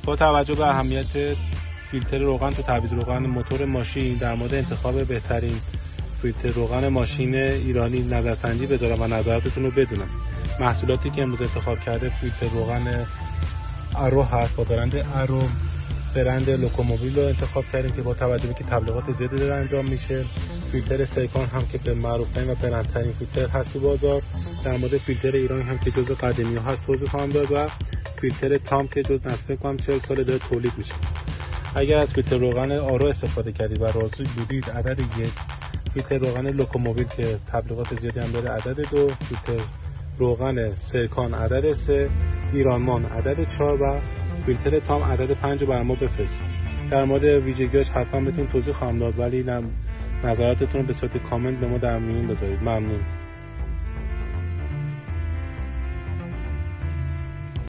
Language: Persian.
با توجه به اهمیت فیلتر روغن تو تعویض روغن موتور ماشین، در مورد انتخاب بهترین فیلتر روغن ماشین ایرانی نظرسنجی بذارم و نظراتتون رو بدونم. محصولاتی که امروز انتخاب کرده فیلتر روغن ارو هست. با برند لوکوموبیل رو انتخاب کردیم که با توجه به که تبلیغات زیادی داره انجام میشه. فیلتر سیکون هم که به معروف‌ترین و برندترین فیلتر هست تو بازار. در مورد فیلتر ایران هم که جزو قدیمی‌ها هست توضیح خواهم داد و فیلتر تام که جزو نسل کنم 40 سال داره تولید میشه. اگر از فیلتر روغن آرو استفاده کردید و راضی بودید، عدد 1، فیلتر روغن لوکوموبیل که تبلیغات زیادی هم داره عدد 2، فیلتر روغن سیکون عدد 3، ایرانمان عدد 4 و فیلتر تام عدد 5 رو بر ما بفرستید. در مورد ویژگی‌هاش حتما بهتون توضیح خواهم داد، ولی نظراتتون رو به صورت کامنت به ما در میون بذارید. ممنون.